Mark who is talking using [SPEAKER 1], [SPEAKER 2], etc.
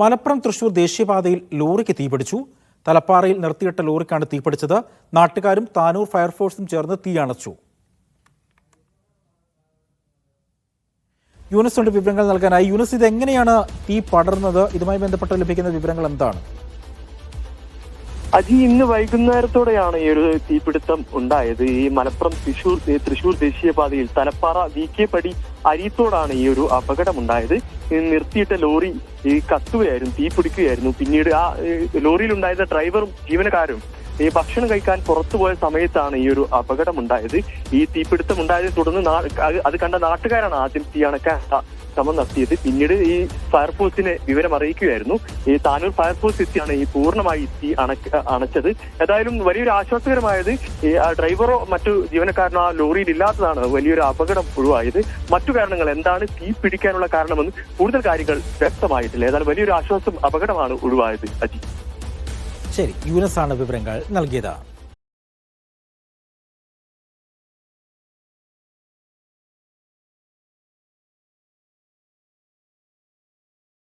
[SPEAKER 1] മലപ്പുറം തൃശൂർ ദേശീയപാതയിൽ ലോറിക്ക് തീപിടിച്ചു. തലപ്പാറയിൽ നിർത്തിയിട്ട ലോറിക്കാണ് തീപിടിച്ചത്. നാട്ടുകാരും താനൂർ ഫയർഫോഴ്സും ചേർന്ന് തീയണച്ചു. യൂനസ് ഉണ്ട് വിവരങ്ങൾ നൽകാനായി. യൂനസ്, ഇതെങ്ങനെയാണ് തീ പടർന്നത്? ഇതുമായി ബന്ധപ്പെട്ട് ലഭിക്കുന്ന വിവരങ്ങൾ എന്താണ്?
[SPEAKER 2] അജി, ഇന്ന് വൈകുന്നേരത്തോടെയാണ് ഈ ഒരു തീപിടുത്തം ഉണ്ടായത്. ഈ മലപ്പുറം തൃശൂർ ദേശീയപാതയിൽ തലപ്പാറ VK പടി അരീത്തോടാണ് ഈ ഒരു അപകടമുണ്ടായത്. നിർത്തിയിട്ട ലോറി കത്തുകയായിരുന്നു, തീ പിടിക്കുകയായിരുന്നു. പിന്നീട് ആ ലോറിയിലുണ്ടായിരുന്ന ഡ്രൈവറും ജീവനക്കാരും ഈ ഭക്ഷണം കഴിക്കാൻ പുറത്തുപോയ സമയത്താണ് ഈ ഒരു അപകടമുണ്ടായത്. ഈ തീപിടുത്തം ഉണ്ടായതിനെ തുടർന്ന് അത് കണ്ട നാട്ടുകാരാണ് ആദ്യം തീ അണക്കാൻ ശ്രമം നടത്തിയത്. പിന്നീട് ഈ ഫയർഫോഴ്സിനെ വിവരം അറിയിക്കുകയായിരുന്നു. ഈ താനൂർ ഫയർഫോഴ്സ് എത്തിയാണ് ഈ പൂർണ്ണമായി തീ അണച്ചത്. ഏതായാലും വലിയൊരു ആശ്വാസകരമായത് ഈ ഡ്രൈവറോ മറ്റു ജീവനക്കാരനോ ആ ലോറിയിൽ ഇല്ലാത്തതാണ് വലിയൊരു അപകടം ഒഴിവായത്. മറ്റു കാരണങ്ങൾ എന്താണ് തീ പിടിക്കാനുള്ള കാരണമെന്ന് കൂടുതൽ കാര്യങ്ങൾ വ്യക്തമായിട്ടില്ല. ഏതായാലും വലിയൊരു അപകടമാണ് ഒഴിവായത്. അജി,
[SPEAKER 1] ശരി, യൂനസ് ആണ് വിവരങ്ങൾ നൽകിയത്.